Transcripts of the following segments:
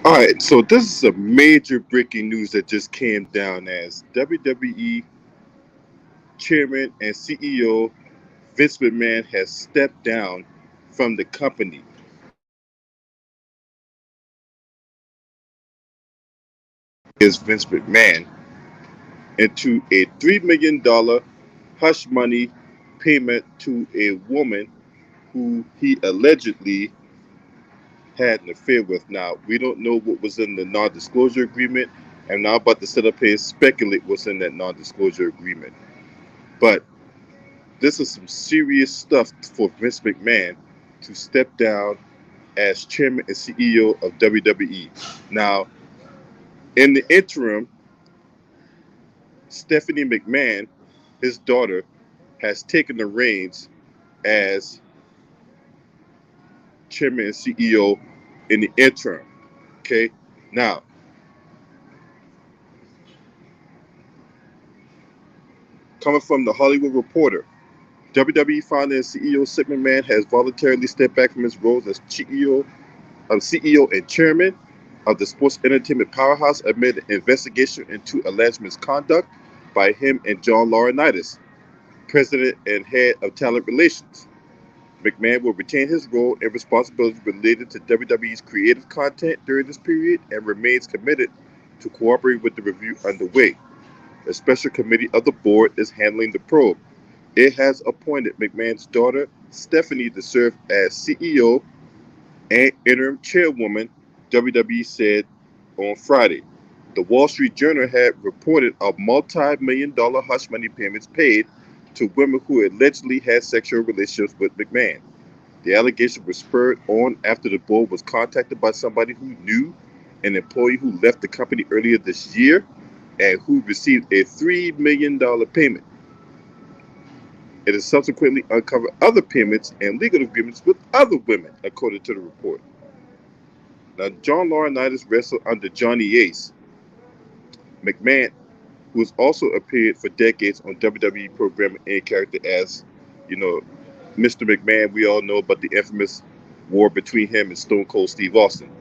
All right, so this is a major breaking news that just came down as WWE Chairman and CEO Vince McMahon has stepped down from the company. Is Vince McMahon into a $3 million hush money payment to a woman who he allegedly had an affair with. Now, we don't know what was in the non disclosure agreement. I'm now about to sit up here and speculate what's in that non disclosure agreement. But this is some serious stuff for Vince McMahon to step down as chairman and CEO of WWE. Now, in the interim, Stephanie McMahon, his daughter, has taken the reins as chairman and CEO in the interim. Okay. Now, coming from the Hollywood Reporter, WWE founder and CEO Sid McMahon has voluntarily stepped back from his roles as CEO and chairman of the sports entertainment powerhouse amid an investigation into alleged misconduct by him and John Laurinaitis, president and head of talent relations. McMahon will retain his role and responsibilities related to WWE's creative content during this period and remains committed to cooperating with the review underway. A special committee of the board is handling the probe. It has appointed McMahon's daughter, Stephanie, to serve as CEO and interim chairwoman, WWE said on Friday. The Wall Street Journal had reported a multi-million-dollar hush money payments paid to women who allegedly had sexual relationships with McMahon. The allegation was spurred on after the board was contacted by somebody who knew an employee who left the company earlier this year and who received a $3 million payment. It has subsequently uncovered other payments and legal agreements with other women, according to the report. Now, John Laurinaitis wrestled under Johnny Ace. McMahon, who has also appeared for decades on WWE programming in character as, you know, Mr. McMahon. We all know about the infamous war between him and Stone Cold Steve Austin.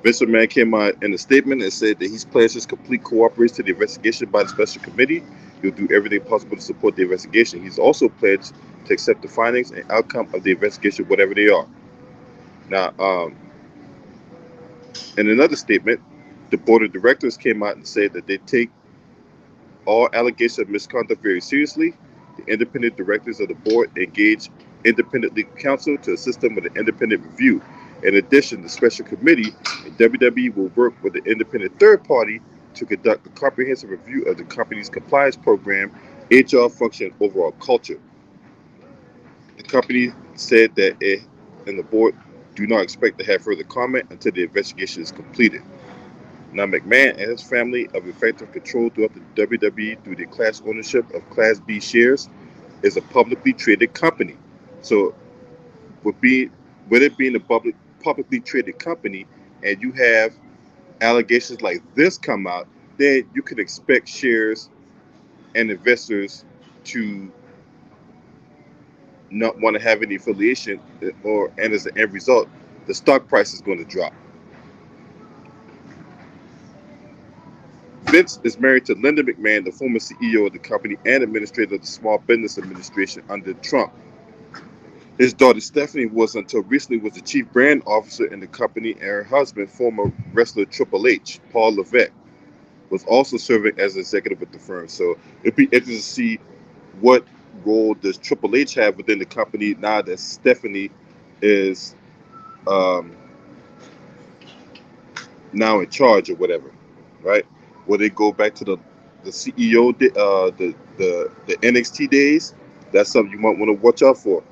Vince McMahon came out in a statement and said that he's pledged his complete cooperation to the investigation by the special committee. He'll do everything possible to support the investigation. He's also pledged to accept the findings and outcome of the investigation, whatever they are. Now, in another statement, the board of directors came out and said that they take all allegations of misconduct very seriously. The independent directors of the board engage independent legal counsel to assist them with an independent review. In addition, the special committee in WWE will work with an independent third party to conduct a comprehensive review of the company's compliance program, HR function, and overall culture. The company said that it and the board do not expect to have further comment until the investigation is completed. Now, McMahon and his family of effective control throughout the WWE through their class ownership of Class B shares is a publicly traded company. So, with it being a publicly traded company, and you have allegations like this come out, then you can expect shares and investors to not want to have any affiliation, and as an end result, the stock price is going to drop. Vince is married to Linda McMahon, the former CEO of the company and administrator of the Small Business Administration under Trump. His daughter Stephanie was until recently was the chief brand officer in the company, and her husband, former wrestler Triple H, Paul Levesque, was also serving as an executive with the firm. So it'd be interesting to see what role does Triple H have within the company now that Stephanie is um, now in charge or whatever, right? Will they go back to the CEO, the NXT days? That's something you might want to watch out for.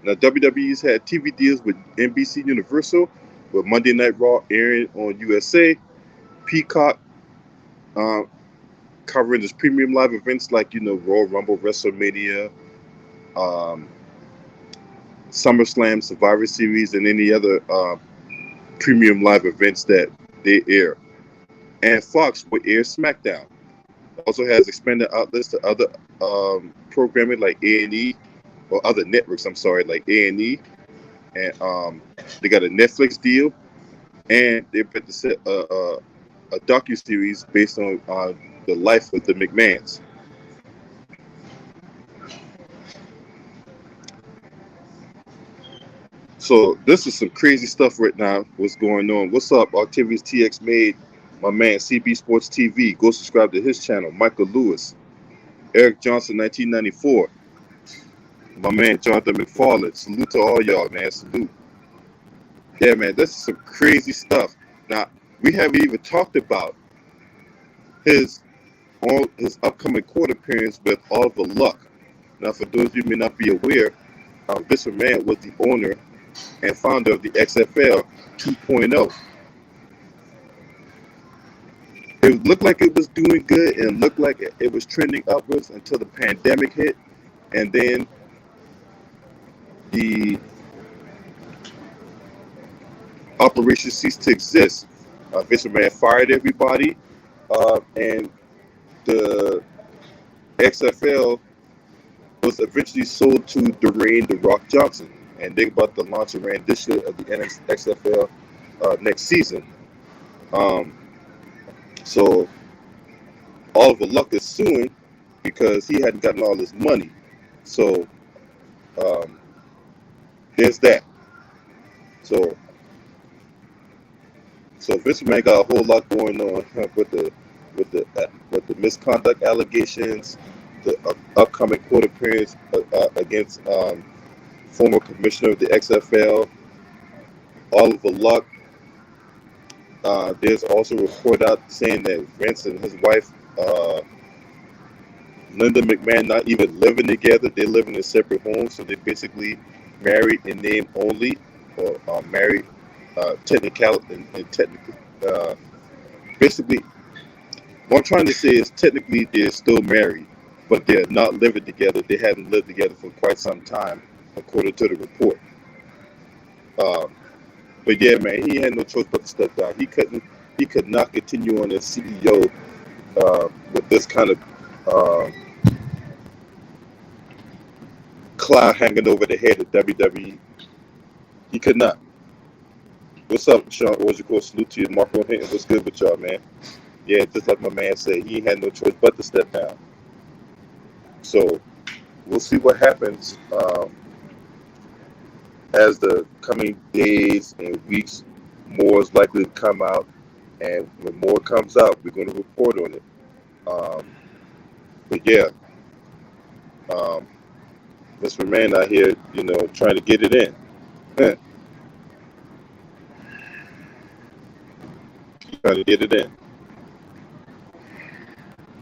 Now, WWE's had TV deals with NBC Universal, with Monday Night Raw airing on USA, Peacock uh, covering its premium live events like Royal Rumble, WrestleMania, um, SummerSlam, Survivor Series, and any other premium live events that they air. And Fox will air SmackDown. It also has expanded outlets to other programming like A&E, or other networks, I'm sorry, like A&E, and they got a Netflix deal, and they're about to set a docu-series based on the life of the McMahons. So this is some crazy stuff right now. What's going on? What's up? Octavius TX made my man CB Sports TV. Go subscribe to his channel. Michael Lewis, Eric Johnson, 1994. My man Jonathan McFarland. Salute to all y'all, man. Salute. Yeah, man. This is some crazy stuff. Now we haven't even talked about his upcoming court appearance with Oliver Luck. Now, for those of you who may not be aware, this man was the owner and founder of the XFL 2.0. It looked like it was doing good and looked like it was trending upwards until the pandemic hit, and then the operation ceased to exist. Vince McMahon fired everybody, and the XFL was eventually sold to Dwayne "The Rock" Johnson, and they're about to launch a rendition of the XFL next season. So Oliver Luck is suing because he hadn't gotten all his money. So there's that. So Vince McMahon got a whole lot going on with the misconduct allegations, the upcoming court appearance against former commissioner of the XFL, Oliver Luck. There's also a report out saying that Vince and his wife, Linda McMahon, not even living together. They're living in separate homes, so they're basically married in name only, or married technically. Basically, what I'm trying to say is technically they're still married, but they're not living together. They haven't lived together for quite some time, according to the report. But yeah, man, he had no choice but to step down. He could not continue on as CEO with this kind of cloud hanging over the head of WWE. He could not. What's up, Sean? What's your course? Salute to you, Marco Hinton. What's good with y'all, man? Yeah, just like my man said, he had no choice but to step down. So we'll see what happens as the coming days and weeks. More is likely to come out, and when more comes out, we're going to report on it. But yeah, Mr. Man out here, trying to get it in. Trying to get it in.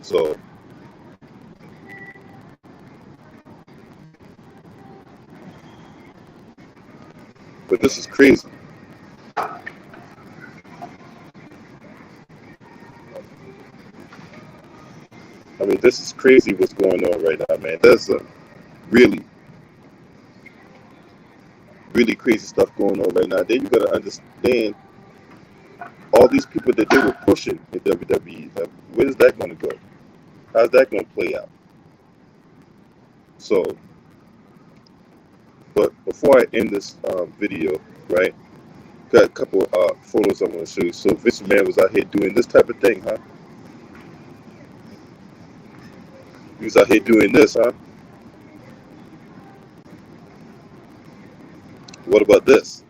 So but this is crazy. I mean, this is crazy what's going on right now, man. There's a really, really crazy stuff going on right now. Then you got to understand all these people that they were pushing in WWE. Where is that going to go? How's that going to play out? So, but before I end this video, right, got a couple photos I want to show you. So Vince McMahon was out here doing this type of thing, huh? He was out here doing this, huh? What about this?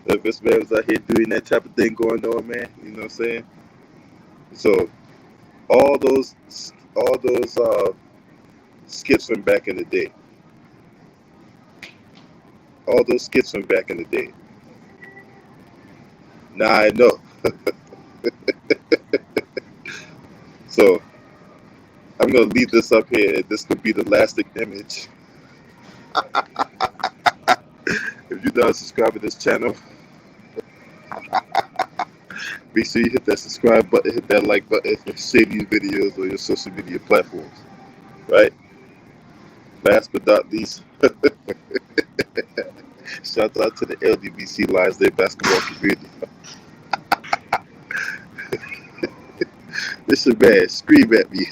Vince McMahon was out here doing that type of thing going on, man. You know what I'm saying? So all those skits from back in the day. All those skits from back in the day. Now I know. So I'm gonna leave this up here, and this could be the lasting image. If you're not subscribed to this channel, make sure you hit that subscribe button, hit that like button, and share these videos on your social media platforms. Right? Last but not least, shout out to the LDBC Lions Day basketball community. Listen, man, scream at me.